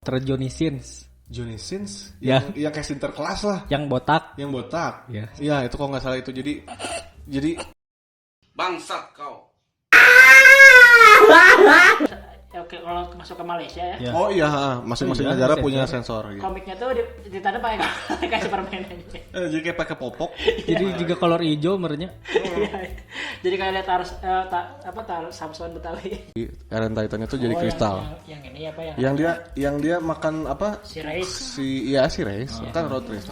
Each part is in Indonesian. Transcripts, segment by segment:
Johnny Sins. Johnny Sins? Ya. Yang kayak Sinterklas lah. Yang botak. Yang botak. Ya. Iya, itu kalau nggak salah itu. Jadi Bangsat kau. Oke, kalau masuk ke Malaysia ya. Ya. Oh iya, masing-masing Iya, negara sensor. punya sensor gitu. Komiknya tuh ditanda pakai kayak Superman aja. Jadi kayak pakai popok. Jadi juga kolor hijau merenya. Iya. Jadi kayak lihat taruh Samson Betawi. Eren Titan itu jadi kristal. Yang ini apa yang? Yang dia makan apa? Si Reis. Si Reis, kan road race.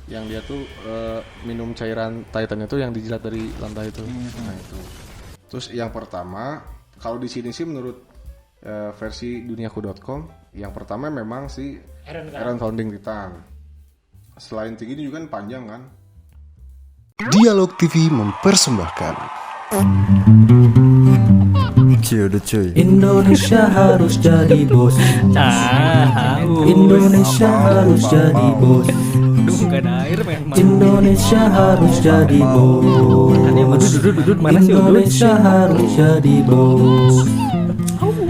Yang dia tuh minum cairan Titan itu yang dijilat dari lantai itu. Nah itu. Terus yang pertama, kalau di sini sih menurut versi duniaku.com, yang pertama memang si Eren Founding Titan. Selain tinggi ini juga kan panjang kan. Dialog TV mempersembahkan Indonesia harus jadi bos. Indonesia harus jadi bos. Duh, gak ada air memang. Indonesia harus jadi bos. Dudut mana sih Udut? Indonesia harus jadi bos.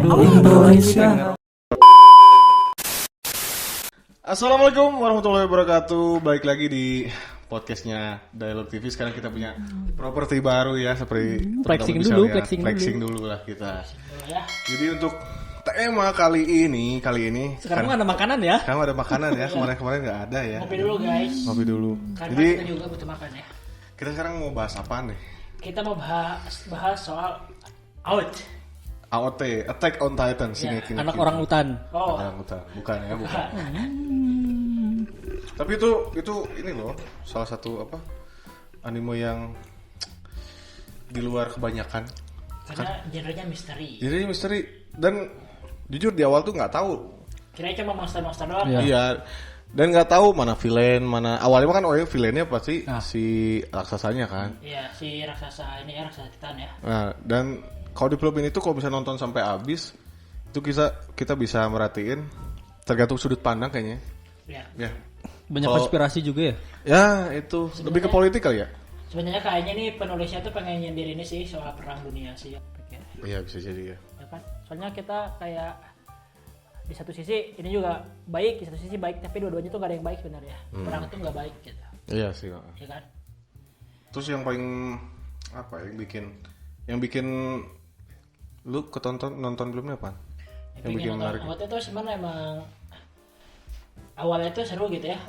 Indonesia. Assalamualaikum warahmatullahi wabarakatuh. Balik lagi di podcastnya Dialog TV. Sekarang kita punya properti baru ya, seperti Flexing teman-teman dulu, bisa lihat. Flexing dulu lah kita. Jadi untuk tema kali ini Sekarang ada makanan ya. sekarang ada makanan ya. Kemarin nggak ada ya. Ngopi dulu guys. Ngopi dulu. Karena Jadi kita juga butuh makan ya. kita sekarang mau bahas apaan nih? Kita mau bahas soal out. AOT, Attack on Titan sini. Ya, Anak orang hutan. Oh, Orang hutan. Bukan ya, bukan. Tapi itu ini loh, salah satu anime yang di luar kebanyakan. karena genrenya misteri. Jadi misteri, dan jujur di awal tuh nggak tahu. Kira-kira cuma monster-monster doang. Iya. Iya. Dan nggak tahu mana villain, mana awalnya kan villainnya pasti si raksasanya kan. Iya, si raksasa ini ya, raksasa Titan ya. Nah, dan kalau di film ini tuh kalau bisa nonton sampai habis, itu kita bisa merhatiin tergantung sudut pandang kayaknya. Iya. Ya. Banyak Kalau- konspirasi juga ya. Ya, itu lebih ke politik kali ya. Sebenarnya kayaknya nih penulisnya tuh pengen nyindir ini sih soal perang dunia sih. Iya, bisa jadi ya. Ya kan? Soalnya kita kayak di satu sisi ini juga baik, di satu sisi baik, tapi dua-duanya tuh gak ada yang baik sebenarnya. Perang itu nggak baik gitu. Iya sih. Ya kan? Terus yang paling yang bikin lu nonton filmnya apa? Yang bikin menarik. Awalnya tuh sebenarnya emang awalnya tuh seru gitu ya.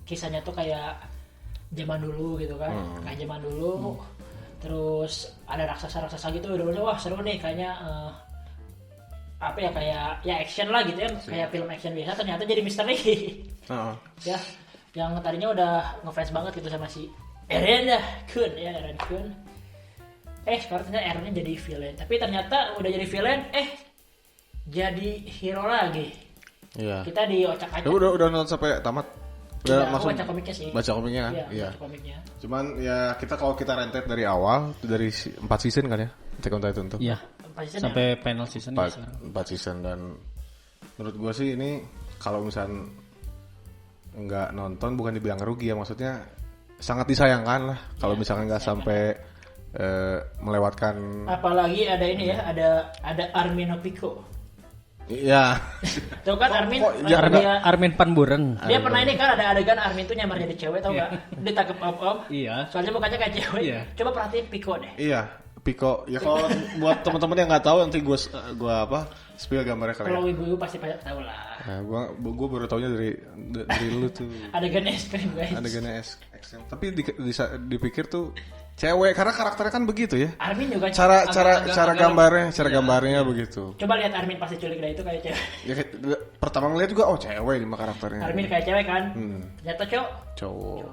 Kisahnya tuh kayak zaman dulu gitu kan, kayak zaman dulu. Terus ada raksasa-raksasa gitu, udah wah seru nih kayaknya. Kayak ya action lah gitu ya, kayak film action biasa, ternyata jadi misteri. Ya, yang tadinya udah ngefans banget gitu sama si Eren Kun. Sekarang ternyata Erennya jadi villain, tapi ternyata udah jadi villain, jadi hero lagi. Iya. Kita diocak-acak. Udah nonton sampai tamat. Udah, aku langsung baca komiknya sih. Baca komiknya kan? Iya. Baca komiknya. Cuman ya kalau kita rentet dari awal dari 4 season kan ya, Attack on Titan tuh. Iya. Pasti Sampai final season ya 4 season, dan menurut gua sih ini kalau misalnya nggak nonton bukan dibilang rugi ya, maksudnya sangat disayangkan lah kalau misalkan nggak sampai melewatkan. Apalagi ada ini ya, ada Armin Pico. Iya. Tuh kan Armin, ya, Armin Van Buren. dia pernah ini kan ada adegan Armin tuh nyamar jadi cewek, tau gak? Ditangkep om. Iya. Soalnya mukanya kayak cewek. Iya. Coba perhatiin Pico deh. Iya, Pico. Ya kalau buat teman-teman yang nggak tahu nanti gua spill gambarnya kali ya. Kalau ibu-ibu pasti pada tahu lah. Nah, gua baru taunya dari lu tuh. Adegan es krim guys. Adegannya XM. Tapi dipikir tuh cewek karena karakternya kan begitu ya. Armin juga Cara gambarnya begitu. Coba lihat Armin pasti culik dari itu kayak cewek. Ya pertama ngeliat juga cewek lima karakternya. Armin kayak cewek kan? Ternyata Cowok.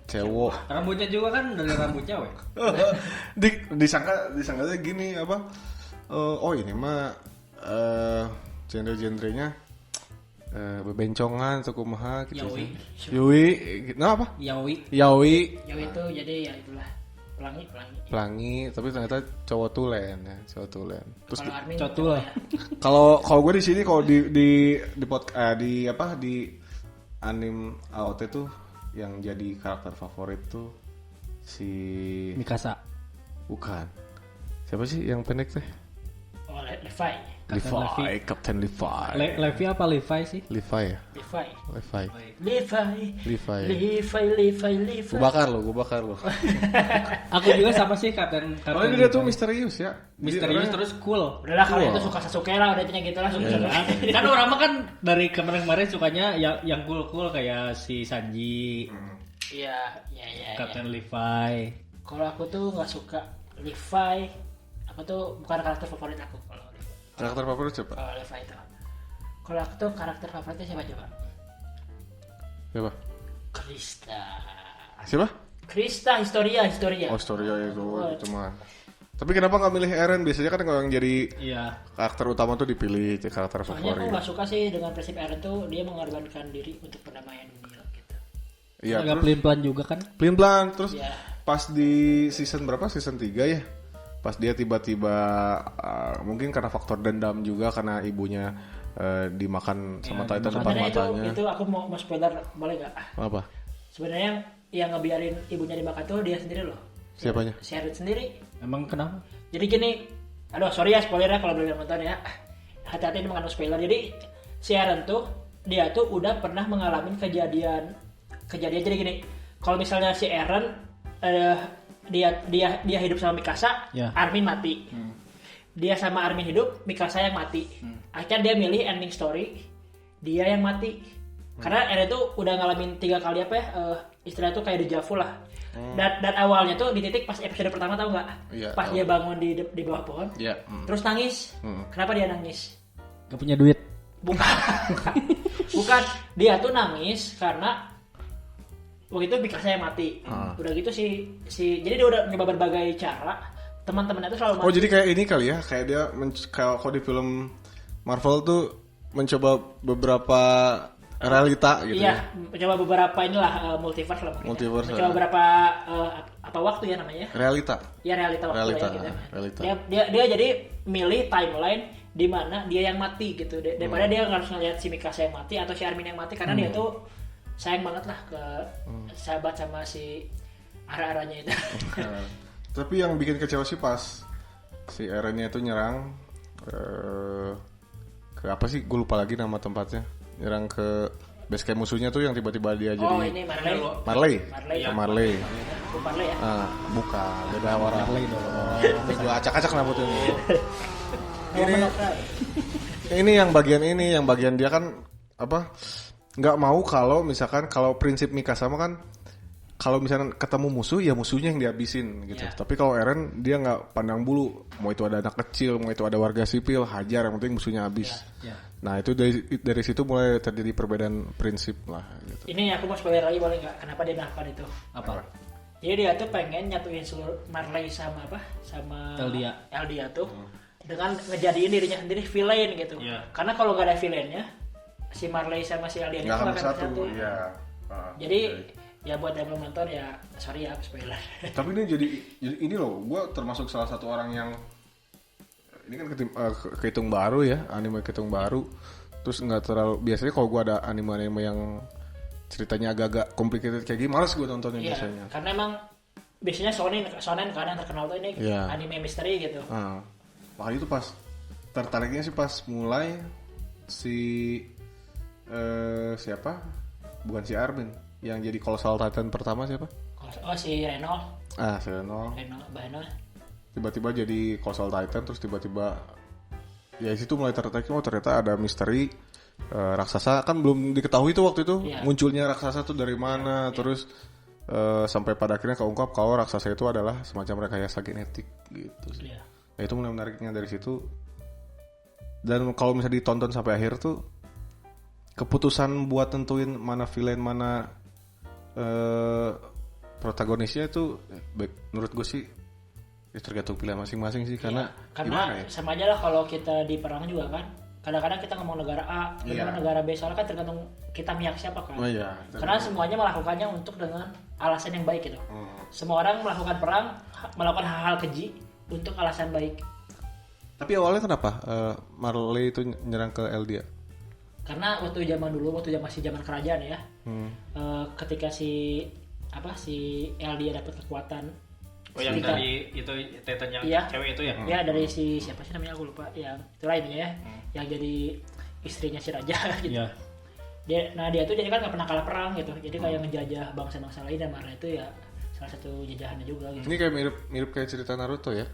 Cewek. Rambutnya juga kan dari rambut cewek. disangka gini ini mah genre-genrenya bebencongan atau kumaha gitu. Yui. Nah apa? Yaoi. Yaoi. Yaoi itu jadi ya itulah Pelangi, tapi ternyata cowok tulen ya, cowok tulen. Terus kalau Armin Cotul lah. kalau gue di sini kalau di anime AOT tuh yang jadi karakter favorit tuh si Mikasa. bukan. Siapa sih yang pendek teh? Levi. Captain Levi. Levi apa Levi sih? Levi ya? Levi. Gue bakar lo. Aku juga sama sih Captain. Oh ini dia tuh misterius ya. Misterius terus cool. Udahlah kalau itu suka Sasuke lah, udah intinya gitu lah suka. Kan orang mah kan dari kemarin sukanya yang cool kayak si Sanji, Iya. Captain Levi. Kalau aku tuh nggak suka Levi, aku tuh bukan karakter favorit aku kalau Levi. Karakter favorit siapa? Kalau Levi itu. Kalau aku tuh karakter favoritnya siapa coba? Siapa? Krista, Historia. Oh Storia itu mah. Tapi kenapa nggak milih Eren? Biasanya kan kalau yang jadi karakter utama tuh dipilih karakter Soalnya aku favorit. nggak suka sih dengan prinsip Eren tuh dia mengorbankan diri untuk perdamaian dunia gitu. Iya. Agak pelin-pelan juga kan? Pelin-pelan terus Iya. pas di season berapa? Season 3 ya. Pas dia tiba-tiba mungkin karena faktor dendam juga karena ibunya dimakan sama Titan depan Sebenarnya matanya. itu aku mau spoiler boleh nggak? Apa? Sebenarnya yang ngebiarin ibunya dimakan tuh dia sendiri loh. Siapanya? Si Eren sendiri. Emang kenapa? Jadi gini, aduh sorry ya spoilernya kalau belum nonton ya. Hati-hati ini mengandung spoiler. Jadi si Eren tuh dia tuh udah pernah mengalami kejadian jadi gini. Kalau misalnya si Eren dia hidup sama Mikasa, Armin mati. Dia sama Armin hidup, Mikasa yang mati. Akhirnya dia milih ending story dia yang mati. Karena Eren tuh udah ngalamin 3 kali istilahnya tuh kayak deja vu lah. Dan awalnya tuh di titik pas episode pertama tahu nggak? Iya, Pas tahu. dia bangun di bawah pohon, Iya. terus nangis. Kenapa dia nangis? Gak punya duit. Bukan. Dia tuh nangis karena waktu itu Mikasa yang mati. Udah gitu jadi dia udah nyoba berbagai cara. Teman-temannya tuh selalu mati. Oh jadi kayak ini kali ya, kayak dia kalau di film Marvel tuh mencoba beberapa realita gitu Iya, ya. mencoba beberapa multiverse lah mungkin. Multiverse, Mencoba beberapa apa waktu ya namanya? Realita. Ya realita waktu Realita, ya gitu. realita. Dia jadi milih timeline di mana dia yang mati gitu. Daripada dia harus ngeliat si Mikasa yang mati atau si Armin yang mati karena dia tuh sayang banget lah ke sahabat sama si ara-aranya itu. Tapi yang bikin kecewa sih pas si Erennya itu nyerang ke apa sih? Gue lupa lagi nama tempatnya. Nyerang ke base camp musuhnya tuh yang tiba-tiba dia jadi Ini Marley. Marley. Bukan Marley ya. Bukan, beda warna. Marley dong. Gue acak-acak rambutnya. Ini yang bagian dia kan apa? Nggak mau kalau misalkan kalau prinsip Mikasa sama kan kalau misalnya ketemu musuh ya musuhnya yang dihabisin gitu. Tapi kalau Eren dia nggak pandang bulu, mau itu ada anak kecil, mau itu ada warga sipil, hajar yang penting musuhnya habis. Nah itu dari situ mulai terjadi perbedaan prinsip lah. Gitu. Ini aku mau spoiler lagi boleh nggak? Kenapa dia melakukan itu? Apa? Jadi dia tuh pengen nyatuin seluruh Marley sama Eldia tuh dengan ngejadiin dirinya sendiri villain gitu. Karena kalau nggak ada villainnya, si Marley sama si Eldia itu nggak akan bersatu. Jadi ya buat yang belum nonton ya sorry ya spoiler. Tapi ini jadi ini loh, gue termasuk salah satu orang yang ini kan kehitung baru ya, anime kehitung baru. Terus nggak terlalu biasanya kalau gue ada anime-anime yang ceritanya agak-agak complicated kayak gini, malas gue nontonnya biasanya. Karena emang biasanya shonen kan yang terkenal tuh ini anime misteri gitu. Makanya itu pas tertariknya sih pas mulai si siapa? Bukan si Armin. Yang jadi Colossal Titan pertama siapa? Oh si Reno. Si Reno. Bahano. Tiba-tiba jadi Colossal Titan terus tiba-tiba ya situ mulai tertarik ternyata ada misteri raksasa kan belum diketahui tuh waktu itu munculnya raksasa tuh dari mana terus sampai pada akhirnya keungkap kalau raksasa itu adalah semacam rekayasa genetik gitu sih. Nah, itu mulai menariknya dari situ. Dan kalau misalnya ditonton sampai akhir tuh keputusan buat tentuin mana villain mana protagonisnya itu menurut gue sih tergantung pilihan masing-masing sih karena gimana ya? Sama aja lah kalau kita di perang juga kan kadang-kadang kita ngomong negara A dengan negara B soalnya kan tergantung kita mihak siapa kan karena semuanya melakukannya untuk dengan alasan yang baik gitu. Semua orang melakukan perang melakukan hal-hal keji untuk alasan baik. Tapi awalnya kenapa Marley itu nyerang ke Eldia? Karena waktu masih zaman kerajaan ya, ketika si Eldia dapat kekuatan Oh yang Titan. dari itu Titan yang Iya. cewek itu ya? Ya dari si siapa sih namanya aku lupa, yang itulah intinya ya, yang jadi istrinya si raja gitu. Iya. Dia tuh jadi kan nggak pernah kalah perang gitu, jadi kayak ngejajah bangsa-bangsa lain, dan Marley itu ya salah satu jajahannya juga gitu. Ini kayak mirip kayak cerita Naruto ya.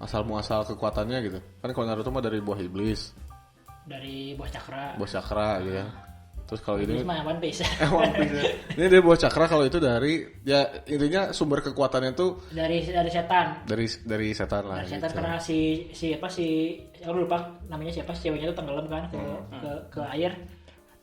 Asal muasal kekuatannya gitu. Kan kalau Naruto mah dari buah iblis, Dari bos cakra. buah cakra gitu ya. Terus kalau ini Ini mah One Piece. One Piece ya. Ini dia buah cakra, kalau itu dari ya intinya sumber kekuatannya tuh dari setan. dari setan lah. Dari setan gitu. karena si aku lupa namanya siapa, si ceweknya tuh tenggelam kan ke air.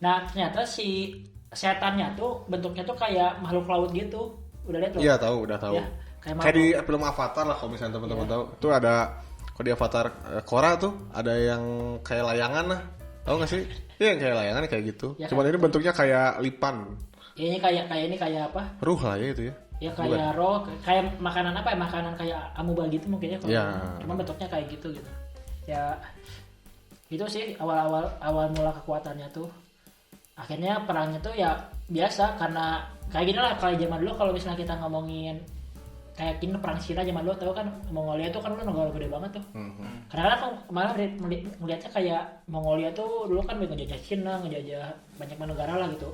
Nah ternyata si setannya tuh bentuknya tuh kayak makhluk laut gitu. Udah lihat loh? Iya udah tahu. Ya, kayak di film Avatar lah kalau misalnya teman-teman tahu. Itu ada kalau di Avatar Korra tuh ada yang kayak layangan lah. Tahu nggak sih? Iya yang kayak layangan kayak gitu. Ya, Cuman ini bentuknya kayak lipan. Ini kayak apa? Ruh lah ya itu ya. Ya kayak roh, kayak makanan apa ya? Makanan kayak amuba gitu mungkin ya kalau. Ya. Cuma bentuknya kayak gitu. Ya itu sih awal mula kekuatannya tuh. Akhirnya perangnya tuh ya biasa, karena kayak gini lah kayak zaman dulu kalau misalnya kita ngomongin kayak gini perang Cina zaman dulu, tahu kan Mongolia tuh kan dulu negara gede banget tuh. Karena kan malah melihatnya kayak Mongolia tuh dulu kan ngejajah Cina, ngejajah banyak negara lah gitu.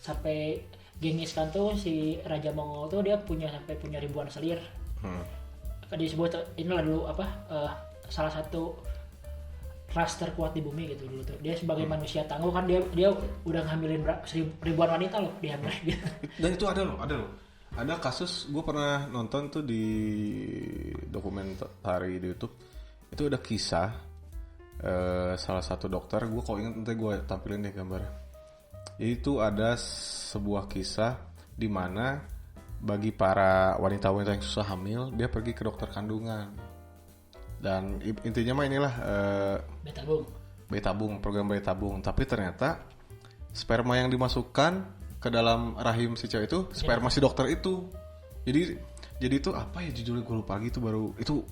Sampai Genghis Khan tuh si raja Mongol tuh dia sampai punya ribuan selir. Disebut inilah dulu salah satu ras terkuat di bumi gitu dulu tuh. Dia sebagai manusia tangguh kan, dia udah ngambilin ribuan wanita loh dihamil gitu. Dan itu ada loh. Ada kasus, gue pernah nonton tuh di dokumenter di YouTube. Itu ada kisah salah satu dokter. Gue kalau ingat nanti gue tampilin deh gambarnya. Itu ada sebuah kisah di mana bagi para wanita-wanita yang susah hamil, dia pergi ke dokter kandungan. Dan intinya mah inilah bayi tabung, program bayi tabung. Tapi ternyata sperma yang dimasukkan ke dalam rahim si cewek itu sperma si dokter itu. Jadi itu apa ya judulnya, gue lupa lagi. Itu baru itu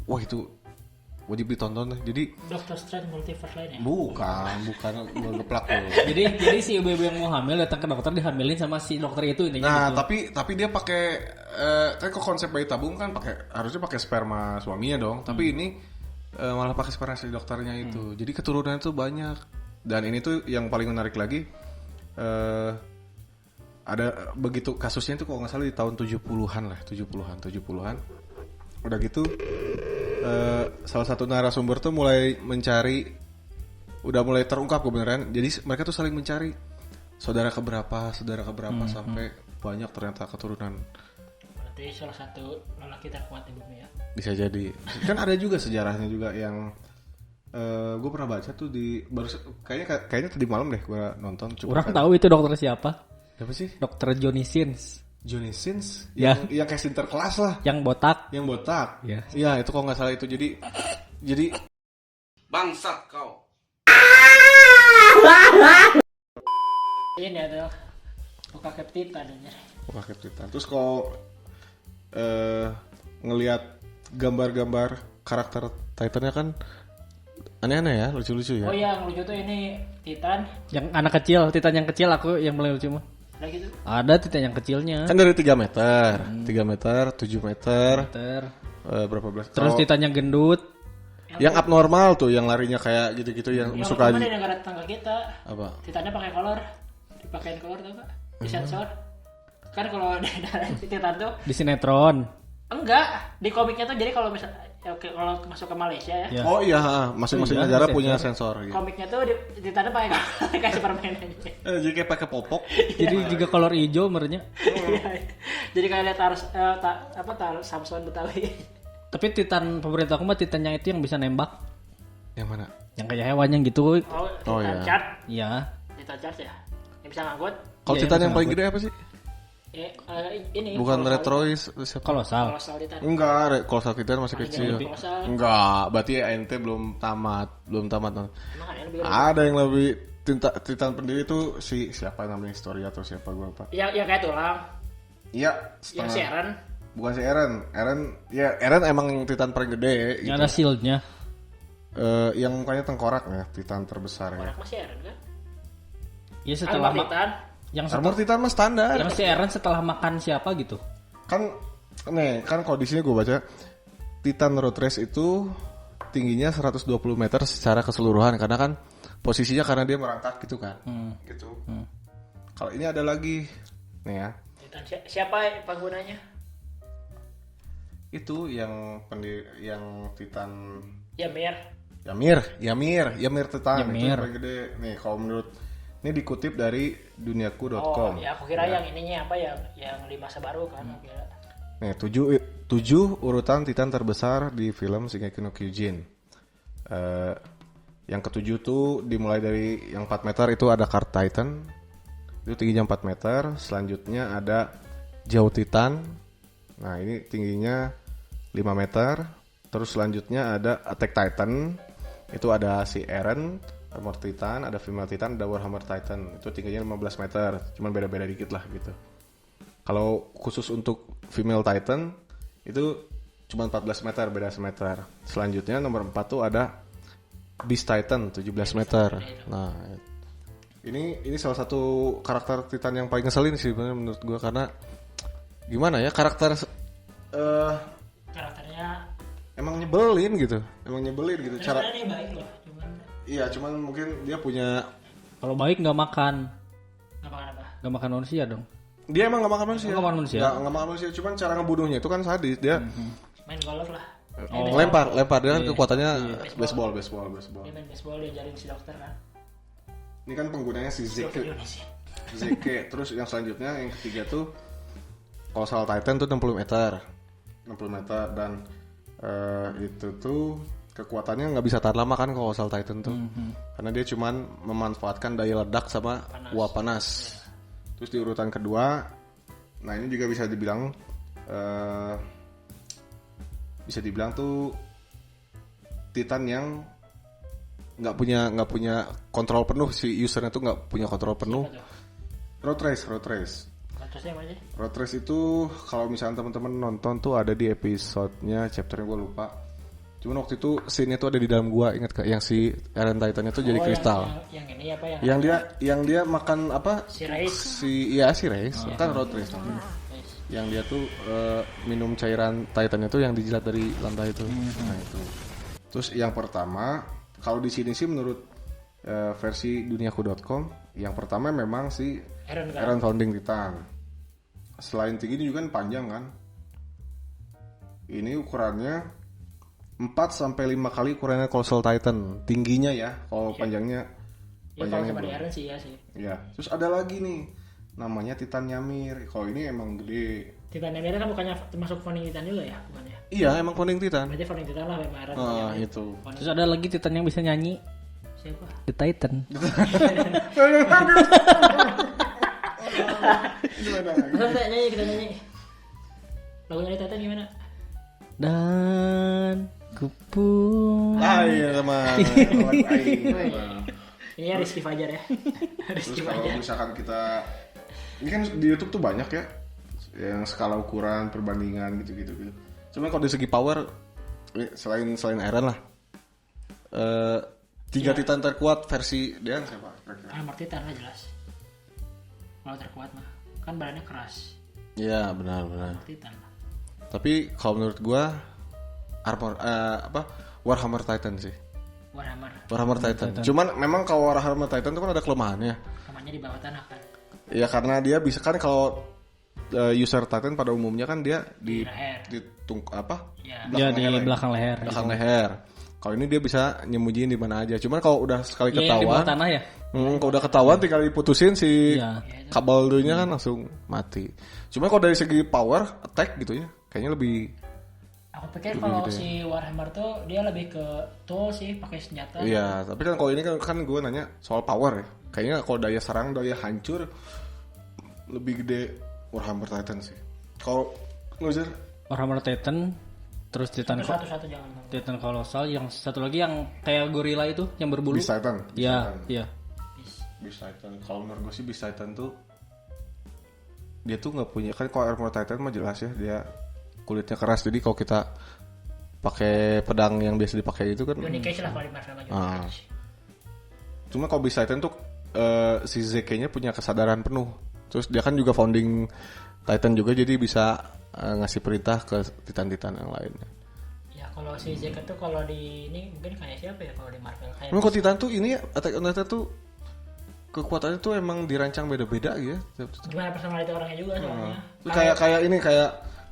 wajib ditonton deh. Jadi Dr. Strange Multiverse lain ya? bukan gue geplak loh. jadi si ibu-ibu yang mau hamil datang ke dokter, dihamilin sama si dokter itu intinya. Nah, gitu. tapi dia pakai kan kok konsep bayi tabung kan harusnya pakai sperma suaminya dong. Tapi ini malah pakai sperma si dokternya itu. Jadi keturunannya tuh banyak. Dan ini tuh yang paling menarik lagi, ada begitu kasusnya itu kalau nggak salah di tahun 70-an lah, 70-an. Udah gitu salah satu narasumber tuh mulai terungkap kebenaran. Jadi mereka tuh saling mencari saudara keberapa sampai banyak ternyata keturunan. Berarti salah satu lelaki terkuat di bumi ya? Bisa jadi. Kan ada juga sejarahnya juga yang gue pernah baca tuh kayaknya tadi malam deh gue nonton. Orang tahu itu dokter siapa? Siapa sih? Dokter Johnny Sins. Johnny Sins? Ya. Yang kayak sinterklas lah. Yang botak. Ya. Iya, itu kalau nggak salah itu. Jadi Bangsat kau. Ini adalah buka Titan ini. Buka Titan. Terus kalau ngelihat gambar-gambar karakter Titannya kan aneh-aneh ya, lucu-lucu ya. Oh iya, yang lucu tuh ini Titan. Yang anak kecil, Titan yang kecil aku yang paling lucu mah. Ada gitu. Ada Titan yang kecilnya. Kan dari 3 meter, 3 meter, 7 meter, berapa belas. Terus Titan yang gendut. Yang abnormal tuh, yang larinya kayak gitu-gitu, yang suka di negara tetangga kita. Apa? Titannya pakai kolor. Dipakein kolor tau gak? Disensor. Kan kalau di Titan tuh Di sinetron. enggak, di komiknya tuh jadi kalau misalnya kalau masuk ke Malaysia ya. Ya. Oh iya, masing-masing negara punya sensor gitu. Komiknya tuh di Titannya pakai kolor kayak Superman aja. Jadi kayak pakai popok. Jadi juga kolor hijau merenya. Jadi kayak lihat Samson Betawi. Tapi Titan favorit aku mah Titan yang itu yang bisa nembak. Yang mana? Yang kayak hewan yang gitu. Oh iya. Titan Chart. Iya. Titan Chart ya. Yang bisa ngangkut. Kalau Iya, Titan yang yang paling gede apa sih? Ini Bukan Kolosal. Retrois siapa? Kolosal. Kolosal Titan. Enggak, Kolosal Titan masih kecil. Kolosal. Enggak, berarti ente belum tamat. Emang ada yang lebih Ada yang lebih Titan pendiri itu siapa namanya, Historia atau siapa gue lupa. yang kayak tulang. Iya, Yang si Eren. Bukan si Eren emang Titan paling gede gitu. Yang ada shieldnya. Yang mukanya tengkorak ya, Titan terbesar ya. Orang masih Eren kan? Iya setelah Titan. yang Armor Titan mah standar. yang si Eren setelah makan siapa gitu. Kan nih kan kalau di sini gue baca Titan Road Race itu tingginya 120 meter secara keseluruhan karena kan posisinya karena dia merangkak gitu kan. Gitu. Kalau ini ada lagi nih ya. Titan siapa penggunanya? Itu yang Titan Ymir. Yamir Titan itu Ymir. yang paling gede. Nih kalau menurut ini dikutip dari duniaku.com. Oh, ya aku kira yang ininya apa yang di masa baru kan. Aku kira. Nih, 7 urutan Titan terbesar di film Shingeki no Kyojin. Yang ketujuh tuh dimulai dari yang 4 meter itu ada Card Titan. Itu tingginya 4 meter. Selanjutnya ada Jaw Titan. Nah, ini tingginya 5 meter. Terus selanjutnya ada Attack Titan. Itu ada si Eren, Armor Titan, ada Female Titan, ada Warhammer Titan. Itu tingginya 15 meter. Cuman beda-beda dikit lah gitu. Kalau khusus untuk Female Titan itu cuma 14 meter, beda semeter. Selanjutnya nomor 4 tuh ada Beast Titan 17 meter. Nah, ini salah satu karakter Titan yang paling ngeselin sih sebenarnya menurut gua karena gimana ya karakternya emang nyebelin gitu. Cara Sebenarnya dia baik loh, iya, cuman mungkin dia punya Kalau baik nggak makan nggak makan apa? nggak makan manusia dong. dia emang gak makan manusia. Nggak makan manusia. Nggak makan manusia, cuman cara ngebunuhnya itu kan sadis. Dia Main golf lah. lempar dia kan kekuatannya baseball. Dia main baseball, dia jaring si dokter kan. Ini kan penggunanya si Dokter Zeke. Indonesia. Terus yang selanjutnya yang ketiga tuh Colossal Titan tuh 60 meter dan itu tuh kekuatannya nggak bisa tahan lama kan Colossal Titan tuh karena dia cuman memanfaatkan daya ledak sama uap panas. Terus di urutan kedua, nah ini juga bisa dibilang tuh Titan yang nggak punya kontrol penuh, si usernya tuh nggak punya kontrol penuh. Road Race. Terusnya apa aja? Road Race itu kalau misalnya teman-teman nonton tuh ada di episodenya, chapternya gue lupa. Cuman waktu itu scene-nya tuh ada di dalam gua, ingat gak? Yang si Eren Titan itu jadi kristal. Yang ini apa Yang dia makan apa? Si Reis. Si Reis. Kan Road Race. Yang dia tuh minum cairan Titan itu yang dijilat dari lantai itu. Nah itu. Terus yang pertama, kalau di sini sih menurut versi duniaku.com, yang pertama memang si Eren Founding Titan. Selain tinggi ini juga kan panjang kan. Ini ukurannya 4-5 kali ukurannya Colossal Titan. Tingginya ya, kalau panjangnya kalau sama di Eren sih ya sih. Ya, terus ada lagi nih namanya Titan Ymir. Kalau ini emang gede. Titan Ymir kan bukannya termasuk founding Titan juga ya, bukannya? Iya, emang Founding Titan. Berarti founding Titan lah memang Eren. Itu. Terus ada lagi Titan yang bisa nyanyi, Siapa? The Titan. Kita nyanyi. Lagunya di Titan gimana? Dan kupung. Iya teman. Ini ya Rizky Fajar ya. Terus kalau misalkan kita, ini kan di YouTube tuh banyak ya, yang skala ukuran, perbandingan gitu. Cuman kalau dari segi power, selain Eren lah, 3 Titan terkuat versi dia siapa? Armor Titan lah jelas. Kalau terkuat mah, kan badannya keras. Iya benar. Titan lah. Tapi kalau menurut gua Warhammer Titan sih. Warhammer Titan. Cuman memang kalau Warhammer Titan itu kan ada kelemahannya. Kelemahannya di bawah tanah kan. Ya karena dia bisa kan kalau user Titan pada umumnya kan dia di belakang leher. Belakang leher. Kalau ini dia bisa nyembunyiin di mana aja. Cuman kalau udah sekali ketahuan, di bawah tanah ya. Kalau udah ketahuan tinggal diputusin si kabel dulunya kan langsung mati. Cuman kalau dari segi power attack gitu ya, kayaknya lebih. Aku pikir kalau si Warhammer tuh dia lebih ke tool sih, pakai senjata. Iya, tapi kan kalau ini kan gue nanya soal power ya. Kayaknya kalau daya serang, daya hancur lebih gede Warhammer Titan sih. Kalau Lozer Warhammer Titan, terus Titan satu jangan. Titan Colossal, yang satu lagi yang kayak gorila itu yang berbulu. Beast Titan. Iya. Beast Titan. Kalau menurut gue sih Beast Titan tuh dia tuh nggak punya, kan kalau Armor Titan mah jelas ya dia kulitnya keras, jadi kalau kita pakai pedang yang biasa dipakai itu kan Johnny Cage lah kalau di Marvel Johnny Cage. Cuma kalau Beast Titan tuh si Zeke-nya punya kesadaran penuh. Terus dia kan juga founding Titan juga, jadi bisa ngasih perintah ke Titan-Titan yang lainnya. Ya kalau si Zeke tuh kalau di ini mungkin kayak siapa ya kalau di Marvel kayak Emang kok Titan tuh ini Attack on Titan tuh kekuatannya tuh emang dirancang beda-beda gitu. gimana personality orangnya juga soalnya. Kayak ini kayak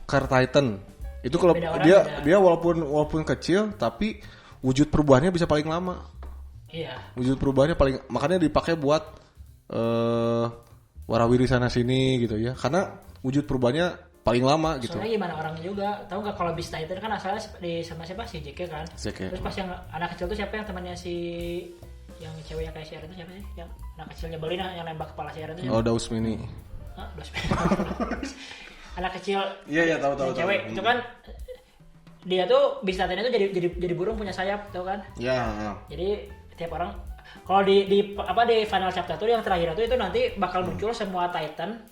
Car Titan. Itu kalau Beda orang, dia walaupun kecil tapi wujud perubahannya bisa paling lama. Iya. Wujud perubahannya paling makanya dipakai buat warawiri sana sini gitu ya. Karena wujud perubahannya paling lama gitu. Soalnya gimana orangnya juga, tahu nggak kalau Beast Titan kan asalnya sama siapa si Zeke kan. Zeke. Terus pas yang anak kecil tuh siapa yang temannya si yang cewek yang kayak Sharon itu siapa sih? Yang anak kecil nyebelin yang nembak kepala Sharon itu. Oh, Daus Mini. Hah, anak kecil. Iya tahu. Cewek itu kan dia tuh Beast Titan itu jadi burung punya sayap, tahu kan? Iya. Jadi tiap orang kalau di final chapter tuh yang terakhir itu nanti bakal muncul semua Titan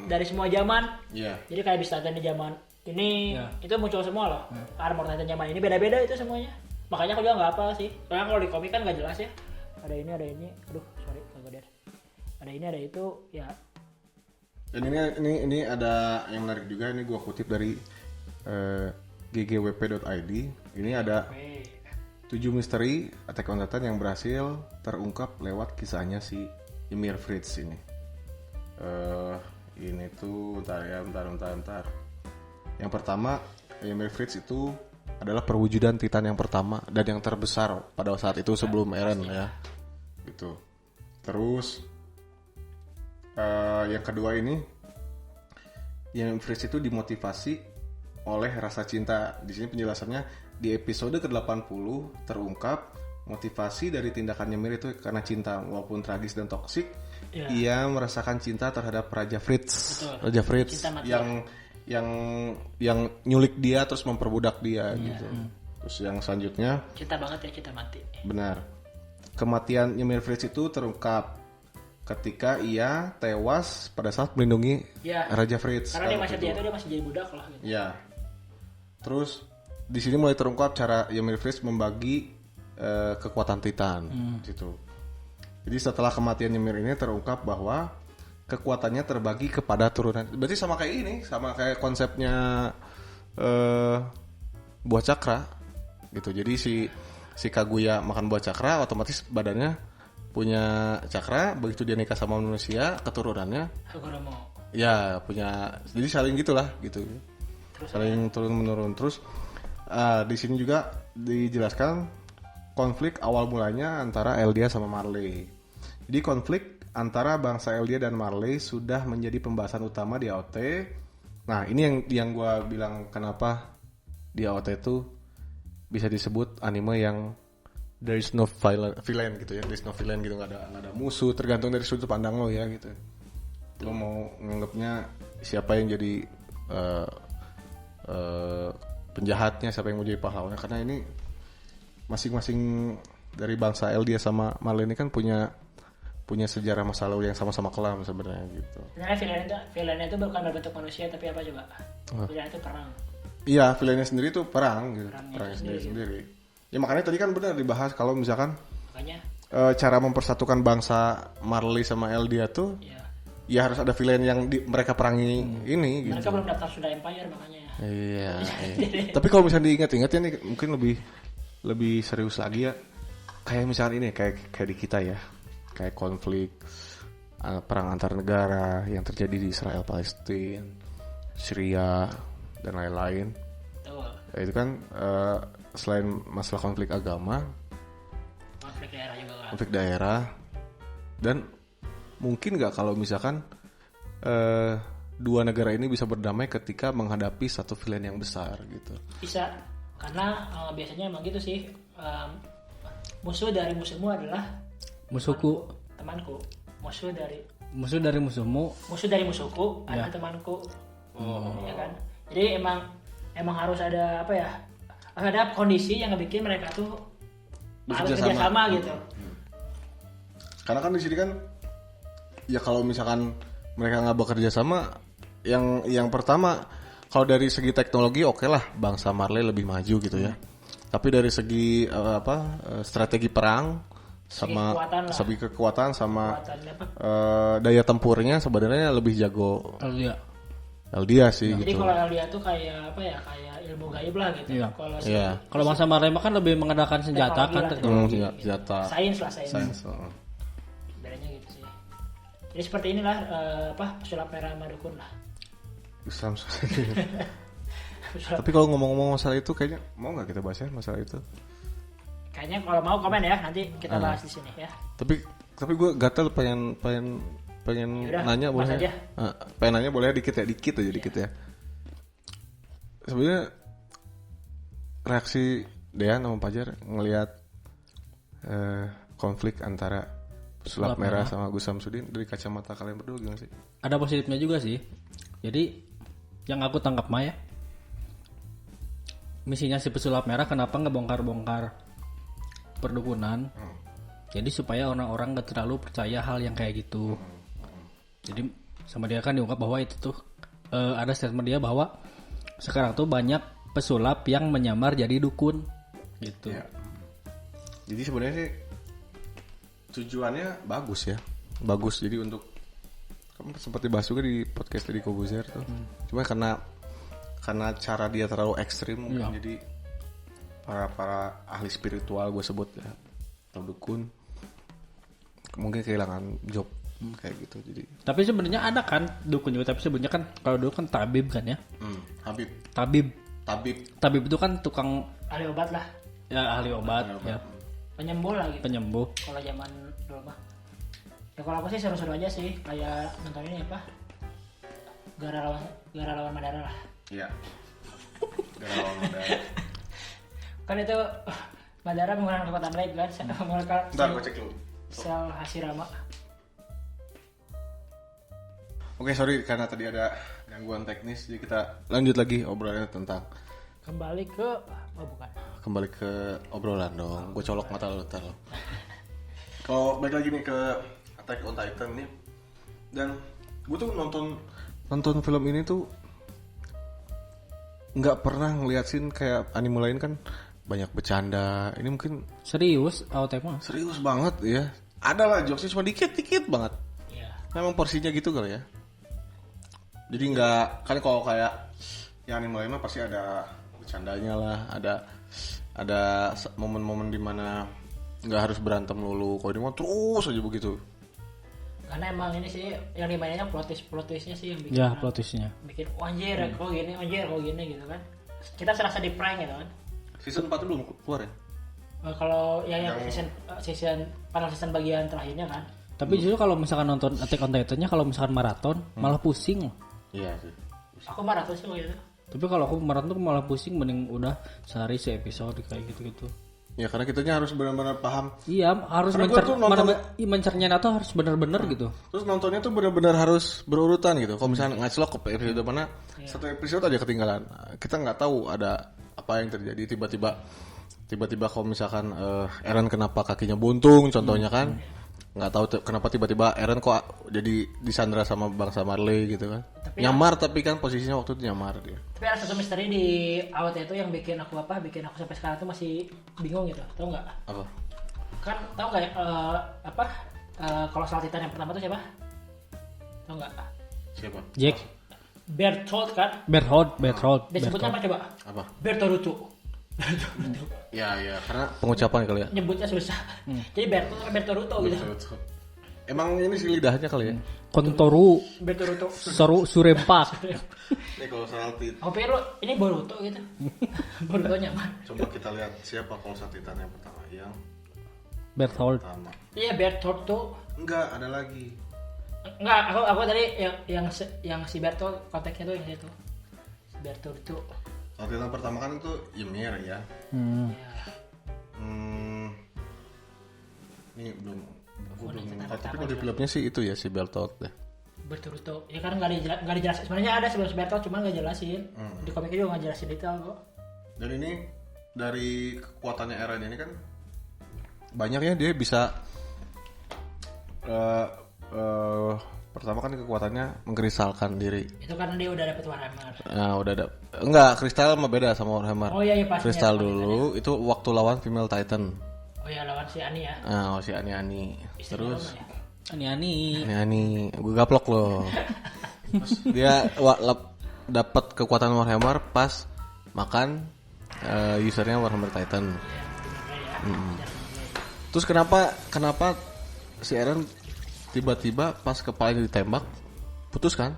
dari semua zaman. Iya. Jadi kayak Beast Titan di zaman ini itu muncul semua loh. Armor Titan zaman ini beda-beda itu semuanya. Makanya aku juga nggak apa sih. Soalnya kalau di komik kan nggak jelas ya. Ada ini. Aduh, sorry kagak ada. Ada ini ada itu ya. Dan ini ada yang menarik juga, ini gua kutip dari ggwp.id. Ini ada 7 misteri Attack on Titan yang berhasil terungkap lewat kisahnya si Ymir Fritz ini. Ini tuh bentar. Yang pertama, Ymir Fritz itu adalah perwujudan Titan yang pertama dan yang terbesar pada saat itu sebelum Eren ya. Gitu. Terus yang kedua ini, Ymir Fritz itu dimotivasi oleh rasa cinta. Di sini penjelasannya di episode ke-80 terungkap motivasi dari tindakan Ymir itu karena cinta, walaupun tragis dan toksik. Ia merasakan cinta terhadap Raja Fritz. Betul. Raja Fritz yang nyulik dia terus memperbudak dia gitu. Terus yang selanjutnya cinta banget ya, cinta mati. Benar. Kematian Ymir Fritz itu terungkap ketika ia tewas pada saat melindungi Raja Fritz. Karena dia masih jadi budak lah gitu. Ya. Terus di sini mulai terungkap cara Ymir Fritz membagi kekuatan Titan gitu. Jadi setelah kematian Ymir ini terungkap bahwa kekuatannya terbagi kepada turunan. Berarti sama kayak ini, sama kayak konsepnya buah cakra gitu. Jadi si Kaguya makan buah cakra, otomatis badannya punya cakra. Begitu dia nikah sama manusia, keturunannya ya punya. Jadi saling gitulah gitu. Saling turun menurun. Terus di sini juga dijelaskan konflik awal mulanya antara Eldia sama Marley. Jadi konflik antara bangsa Eldia dan Marley sudah menjadi pembahasan utama di AOT. Nah, ini yang gue bilang kenapa di AOT itu bisa disebut anime yang there is no villain gitu ya. There is no villain gitu, nggak ada musuh, tergantung dari sudut pandang lo ya gitu. Lo mau nganggapnya siapa yang jadi penjahatnya, siapa yang mau jadi pahlawannya, karena ini masing-masing dari bangsa Eldia sama Marley ini kan punya sejarah masa lalu yang sama-sama kelam sebenarnya gitu. Sebenarnya villainnya itu bukan berbentuk manusia tapi apa coba? Villainnya itu perang. Iya, villainnya sendiri itu perang gitu. Perangnya sendiri. Ya makanya tadi kan benar dibahas kalau misalkan cara mempersatukan bangsa Marley sama Eldia tuh ya harus ada villain yang mereka perangi ini gitu. Mereka belum daftar sudah Empire makanya. Iya. Tapi kalau misalnya diingat-ingat ya nih mungkin lebih serius lagi ya. Kayak misalnya ini kayak di kita ya. Kayak konflik perang antar negara yang terjadi di Israel, Palestina, Syria dan lain-lain. Ya, itu kan selain masalah konflik agama, konflik daerah juga kan. Konflik daerah. Dan mungkin nggak kalau misalkan dua negara ini bisa berdamai ketika menghadapi satu villain yang besar gitu? Bisa, karena biasanya emang gitu sih. Musuh dari musuhmu adalah musuhku, temanku. Musuh dari musuhmu, musuh dari musuhku adalah temanku. Ya kan. Jadi emang harus ada apa ya? Ada kondisi yang bikin mereka tuh harus kerja sama gitu. Karena kan di sini kan ya kalau misalkan mereka nggak bekerja sama, yang pertama kalau dari segi teknologi oke lah bangsa Marley lebih maju gitu ya. Tapi dari segi strategi perang sama segi kekuatan sama daya tempurnya sebenarnya lebih jago Eldia sih Jadi gitu. kalau Eldia tuh kayak apa ya, kayak ilmu gaib lah gitu. Iya. Kalau Iya. Kalau Bangsa Marley mah kan lebih mengandalkan senjata kan. Teknologi lah. Senjata. sains lah, sains. Sains. Bedanya gitu sih. Jadi seperti inilah pesulap merah sama dukun lah. Islam. Pesulap. Tapi kalau ngomong-ngomong masalah itu kayaknya mau nggak kita bahas ya masalah itu? Kayaknya kalau mau komen ya, nanti kita bahas di sini ya. Tapi gue gatel pengen Yaudah, nanya boleh bahas aja. pengen nanya boleh dikit ya. Sebenarnya reaksi Dean sama Pajar ngelihat konflik antara pesulap merah sama Gus Samsudin dari kacamata kalian berdua gimana sih? Ada positifnya juga sih. Jadi yang aku tangkap mah ya, misinya si pesulap merah kenapa ngebongkar-bongkar perdukunan? Jadi supaya orang-orang gak terlalu percaya hal yang kayak gitu. Jadi sama dia kan diungkap bahwa itu tuh ada statement dia bahwa sekarang tuh banyak pesulap yang menyamar jadi dukun gitu. Ya. Jadi sebenarnya sih tujuannya bagus ya. Bagus jadi untuk kamu sempat dibahas juga di podcast di Kobuzer tuh. Cuma karena cara dia terlalu ekstrim mungkin jadi para ahli spiritual gue sebut ya atau dukun mungkin kehilangan job kayak gitu. Jadi Tapi sebenarnya ada kan dukun juga, tapi sebenarnya kan kalau dulu kan tabib kan ya. Tabib itu kan tukang Ahli obat lah, ya, ahli obat ya, penyembuh lah gitu. penyembuh. Kalau zaman dulu mah. Ya kalau aku sih seru-seru aja sih, kayak nonton ini apa? Gara lawan Madara lah. iya. Kan itu Madara menggunakan kekuatan gaib kan, menggunakan Bentar gue cek dulu. sel Hashirama. Oke, sorry karena tadi ada gangguan teknis, jadi kita lanjut lagi obrolannya tentang Kembali ke obrolan dong. Gue colok mata lo ntar lo. Kalau balik lagi nih ke Attack on Titan nih, dan gue tuh nonton film ini tuh nggak pernah ngeliat scene kayak anime lain kan banyak bercanda. Ini mungkin Serius, AOT mah. serius banget ya. Ada lah jokesnya cuma dikit banget. Iya. Memang porsinya gitu kali ya. Jadi nggak kan kalau kayak yang anime lain mah pasti ada bercandanya lah, ada momen-momen dimana nggak harus berantem lulu. Kalau ini mah terus aja begitu. Karena emang ini sih yang dimainnya plot twistnya sih yang bikin Ya, plot twistnya. bikin anjir kok gini gitu kan. Kita serasa di prank gitu kan. Season 4 belum keluar ya? Kalau yang final season bagian terakhirnya kan. Tapi justru kalau misalkan nonton Attack on Titan-nya kalau misalkan maraton malah pusing loh. Iya sih. Aku marah tuh sih gitu. Tapi kalau aku maraton tuh malah pusing, mending udah sehari se-episode kayak gitu-gitu. Ya karena kitanya harus benar-benar paham. Iya, harus Karena gua tuh nonton- mencernya tuh harus bener-bener gitu. Terus nontonnya tuh benar-benar harus berurutan gitu. Kalau misalnya ngaclok ke episode mana, satu episode aja ketinggalan. Kita nggak tahu ada apa yang terjadi. Tiba-tiba kalau misalkan Eren kenapa kakinya buntung, contohnya kan, nggak tahu kenapa tiba-tiba Eren kok jadi disandra sama Bangsa Marley gitu kan. Nyamar tapi kan posisinya waktu itu nyamar dia. Tapi ada satu misteri di awal itu yang bikin aku sampai sekarang tuh masih bingung gitu. Tahu nggak? Apa? Kan tahu nggak ya kalau soal Titan yang pertama tuh siapa? Tahu nggak? Siapa? Jack, Bertolt kan? Berthold. Disebutnya apa coba? Apa? Bertorutu. Ya karena pengucapan kali ya. Nyebutnya susah. Jadi Bertoruto gitu. Betul. Emang ini sih lidahnya kali ya. Kontoru, Bertoruto. Surempak. Ini kalau soal Titan, Aku pikir lu ini Boruto gitu. Boruto nyaman. coba kita lihat siapa kalau soal Titan yang pertama. Yang Berthold. pertama. Iya Bertolt tuh. Enggak, ada lagi. Enggak, aku tadi yang si Bertolt konteksnya tuh yang itu. Si Bertolt itu. Kalau Titan pertama kan itu Ymir ya. Ini belum tapi kalau di filmnya sih itu ya si Bertolt deh. Bertoruto. Ya kan nggak dijelasin. Sebenarnya ada sebelum si Bertolt cuman nggak jelasin. Di komiknya juga nggak jelasin detail kok. Dan ini dari kekuatannya Eren ini kan banyak ya dia bisa pertama kan kekuatannya mengkristalkan diri. Itu karena dia udah dapet Warhammer. Nah, udah ada. Enggak, kristal mah beda sama Warhammer. Oh iya pastinya. Kristal dulu itu waktu lawan female Titan. Oh iya lawan si Ani ya. Nah, si Ani. Terus Lama ya? Ani-ani. Ani, gue gaplok loh. Terus dia dapat kekuatan Warhammer pas makan usernya Warhammer Titan. Terus kenapa si Eren tiba-tiba pas kepalanya ditembak putus kan?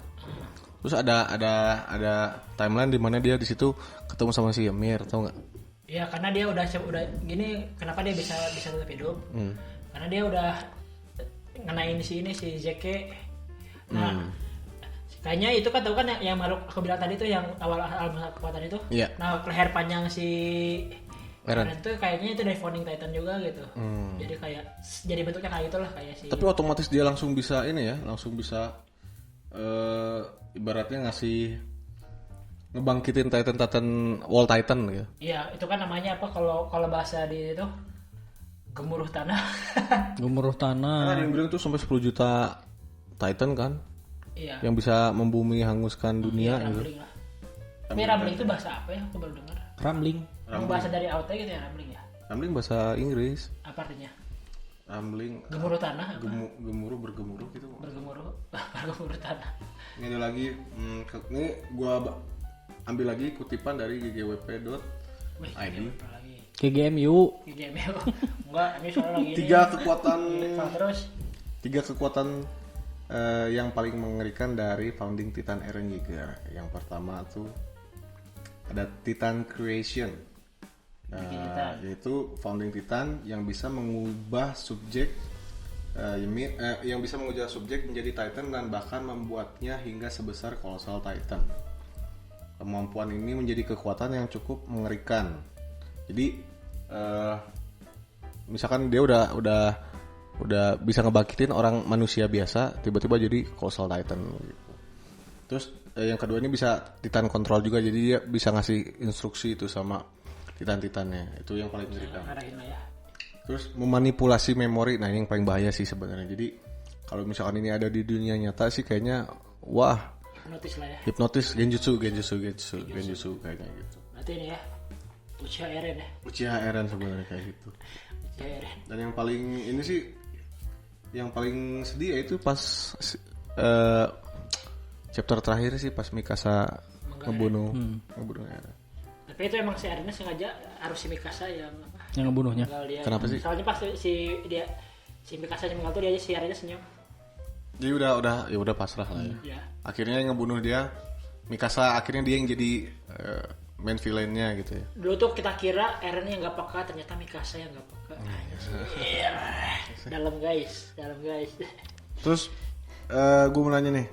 Terus ada timeline di mana dia di situ ketemu sama si Ymir, tau nggak? Ya karena dia udah gini, kenapa dia bisa tetap hidup? Karena dia udah ngenain si Zeke. Nah, kayaknya itu kan tahu kan yang makhluk aku bilang tadi tuh yang awal kekuatan itu. Iya. Nah, leher panjang si Eren itu kayaknya itu dari Founding Titan juga gitu. Jadi jadi bentuknya kayak gitulah kayak si. Tapi otomatis dia langsung bisa langsung bisa ibaratnya ngebangkitin Titan Wall Titan gitu. Iya, itu kan namanya apa kalau bahasa di itu gemuruh tanah. Gemuruh tanah. Ada yang bilang tuh sampai 10 juta Titan kan? Iya. Yang bisa membumi hanguskan dunia gitu. Rambling lah. Tapi rambling itu bahasa apa ya? Aku baru dengar. Rambling. Bahasa dari AOT gitu ya rambling ya. Rambling bahasa Inggris. Apa artinya? Rambling Gemuruh tanah. gemuruh bergemuruh gitu. Bergemuruh tanah. Ini ada lagi ini gua ambil lagi kutipan dari ggwp.id. KGMU. Enggak, ini soal lagi Tiga kekuatan yang paling mengerikan dari Founding Titan Eren Yeager. Yang pertama tuh ada Titan Creation. Yaitu Founding Titan yang bisa mengubah subjek menjadi Titan dan bahkan membuatnya hingga sebesar Colossal Titan. Kemampuan ini menjadi kekuatan yang cukup mengerikan. Jadi misalkan dia udah bisa ngebangkitin orang manusia biasa, tiba-tiba jadi Colossal Titan gitu. Terus yang kedua ini bisa Titan Control juga, jadi dia bisa ngasih instruksi itu sama Titan-Titannya. Itu yang paling mengerikan. Terus memanipulasi memori, nah ini yang paling bahaya sih sebenarnya. Jadi kalau misalkan ini ada di dunia nyata sih kayaknya wah, hipnotis lah ya. Hipnotis, genjutsu kayaknya gitu. Berarti ini ya Uchiha Eren ya. Uchiha Eren sebenarnya kayak gitu. Uchiha Eren. Dan yang paling ini sih yang paling sedih yaitu pas chapter terakhir sih pas Mikasa ngebunuh Eren. Tapi itu emang si Erennya sengaja harus si Mikasa yang ngebunuhnya. Kenapa sih? Soalnya pas si Mikasa yang mengal tuh dia aja si Erennya senyum. Jadi udah pasrah lah ya. Ya. Akhirnya yang ngebunuh dia Mikasa, akhirnya dia yang jadi main villainnya gitu ya. Dulu tuh kita kira Eren yang nggak peka, ternyata Mikasa yang nggak peka. Dalam guys. Terus gue mau nanya nih,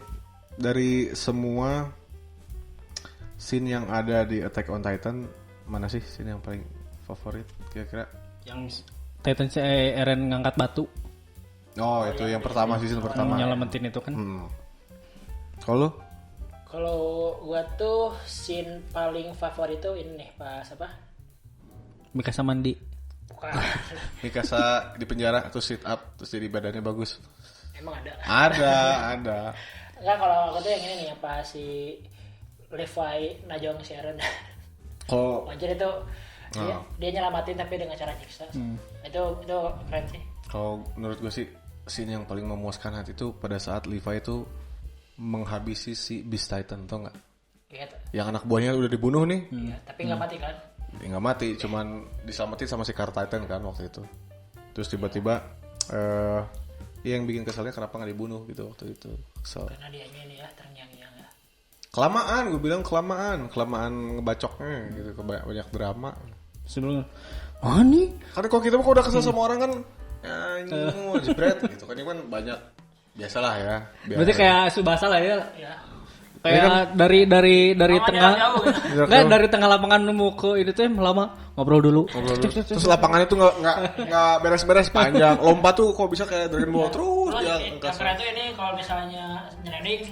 dari semua scene yang ada di Attack on Titan, mana sih scene yang paling favorit kira-kira? Yang Titan Eren ngangkat batu. Oh itu yang pertama, season pertama. Nyelamatin itu kan. Kalau gua tuh scene paling favorit tuh ini nih pas apa? Mikasa mandi. Bukan. Mikasa di penjara terus sit up terus jadi badannya bagus. Emang ada. Ada. Enggak, kalau aku tuh yang ini nih, apa si Levi najong si Eren. Kalau Wajar itu dia nyelamatin tapi dengan cara nyiksa. Itu keren sih. Kalau menurut gue sih scene yang paling memuaskan hati itu pada saat Levi itu menghabisi si Beast Titan, tau nggak? Iya. Yang anak buahnya udah dibunuh nih. Iya, tapi nggak mati kan? Dia nggak mati, cuman diselamatin sama si Car Titan kan waktu itu. Terus tiba-tiba yang bikin keselnya kenapa nggak dibunuh gitu waktu itu. Kesel. Karena dianya ini ya terngiang-ngiang ya. Kelamaan, gue bilang kelamaan ngebacoknya gitu, banyak drama. Sebelum nih? Karena kalau kita udah kesel sama orang kan, ini mau jebret gitu kan, ini kan banyak biasalah ya. Berarti kayak Subasa lah ya. Ya. Kayak dari tengah jauh, gitu. nggak dari tengah lapangan nemu ke ini tuh lama ngobrol dulu. Terus lapangannya tuh nggak beres-beres, panjang, lompat tuh kok bisa kayak Dragon Ball terus ya. Yang keren tuh ini kalau misalnya nyerending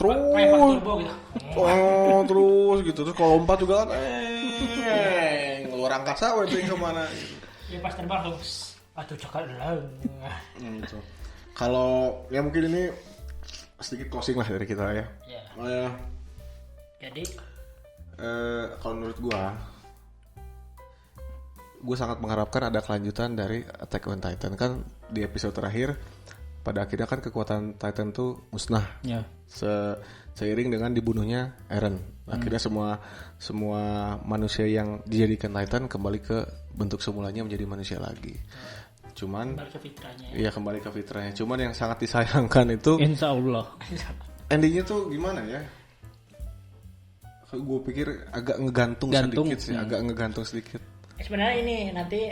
terus turbo gitu. terus gitu, terus kalau lompat juga kan ngeluar angkasa itu kemana gitu. Ya pas terbang terus batu coklat lang. Gitu. Kalau ya mungkin ini sedikit closing lah dari kita ya. Jadi kalau menurut gue sangat mengharapkan ada kelanjutan dari Attack on Titan. Kan di episode terakhir pada akhirnya kan kekuatan Titan tuh musnah. Ya. Seiring dengan dibunuhnya Eren. Akhirnya semua manusia yang dijadikan Titan kembali ke bentuk semulanya menjadi manusia lagi. Cuman Kembali ke fitrahnya. iya kembali ke fitrahnya. Cuman yang sangat disayangkan itu Insya Allah. endingnya tuh gimana ya? Gue pikir agak ngegantung sedikit sih, agak ngegantung sedikit. Sebenarnya ini nanti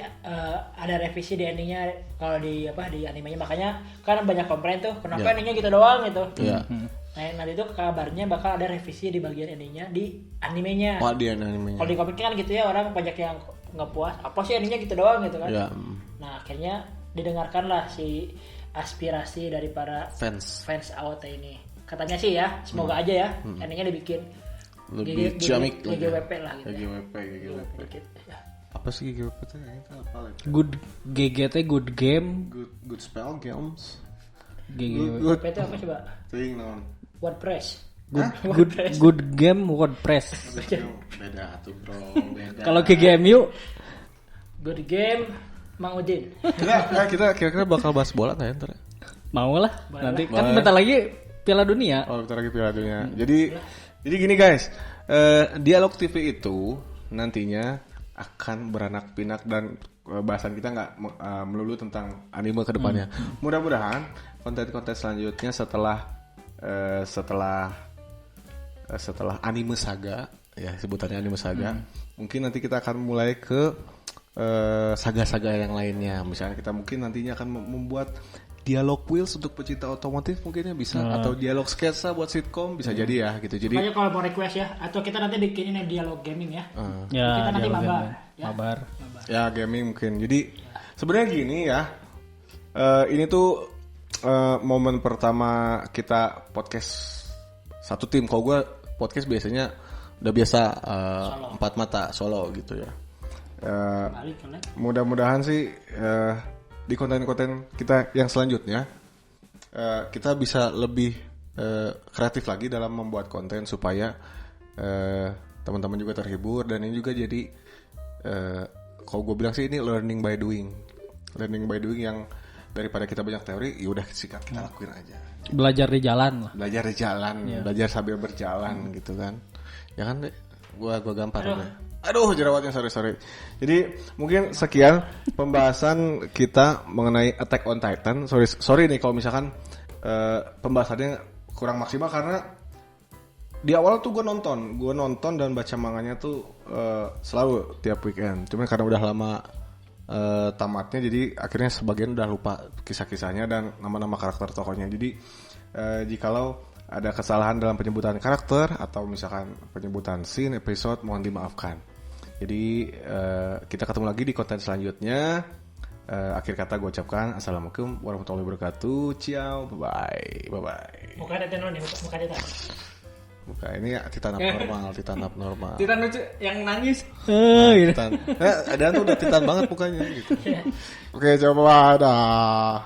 ada revisi di endingnya kalau di animenya, makanya kan banyak komplain tuh kenapa endingnya gitu doang gitu. Iya. Nah nanti tuh kabarnya bakal ada revisi di bagian endingnya di animenya. Oh, di animenya. Kalau di komiknya kan gitu ya, orang banyak yang nggak puas apa sih endingnya gitu doang gitu kan. Iya. Nah akhirnya didengarkanlah si aspirasi dari para Fans AOT ini. Katanya sih ya, semoga aja ya endingnya dibikin lebih ciamik lagi. GGWP lah gitu. GGWP. Dikit, ya. Apa sih GGWP itu? Itu apa lagi? Good GGT good game. Good spell games. GGWP. GGWP itu apa coba? Thing non. WordPress. Good game WordPress. Beda tuh bro, beda. Kalau GGMU Good game Mang Udin. kita kira-kira bakal bahas bola nggak ya ntar? mau lah. Nanti kan Boleh. bentar lagi Piala Dunia. Oh, bentar lagi Piala Dunia. Jadi gini guys, Dialog TV itu nantinya akan beranak pinak dan bahasan kita nggak melulu tentang anime ke depannya. Mudah-mudahan konten-konten selanjutnya setelah anime saga, ya sebutannya anime saga, mungkin nanti kita akan mulai ke saga-saga yang lainnya. Misalnya kita mungkin nantinya akan membuat dialog wheels untuk pecinta otomotif mungkinnya bisa, atau dialog sketsa buat sitkom bisa jadi ya gitu. Jadi Makanya kalau mau request ya, atau kita nanti bikinin yang dialog gaming ya. Ya, Kita nanti dialog mabar. gaming. Ya. Mabar. ya gaming mungkin. Jadi sebenarnya gini ya, ini tuh momen pertama kita podcast satu tim. Kalau gue podcast biasanya udah biasa 4 mata solo gitu ya. Balik kan, Mudah-mudahan sih di konten-konten kita yang selanjutnya kita bisa lebih kreatif lagi dalam membuat konten supaya teman-teman juga terhibur, dan ini juga jadi kalau gue bilang sih ini learning by doing yang daripada kita banyak teori, ya udah sikat kita lakuin aja. Belajar di jalan lah. Belajar di jalan, belajar sambil berjalan gitu kan. Ya kan deh, gua gampar deh. Aduh jerawatnya sorry. Jadi mungkin sekian pembahasan kita mengenai Attack on Titan. Sorry nih kalau misalkan pembahasannya kurang maksimal karena di awal tuh gue nonton dan baca manganya tuh selalu tiap weekend. Cuman karena udah lama tamatnya, jadi akhirnya sebagian udah lupa kisah-kisahnya dan nama-nama karakter tokohnya. Jadi jikalau ada kesalahan dalam penyebutan karakter atau misalkan penyebutan scene, episode, mohon dimaafkan. Jadi kita ketemu lagi di konten selanjutnya. Akhir kata gue ucapkan assalamualaikum warahmatullahi wabarakatuh. Ciao, bye bye. Bukan ada nih, bukan ada. Bukan, ini titan up normal. Titan lucu yang nangis. Titan. Ada tuh udah titan banget mukanya gitu. Oke, coba dah.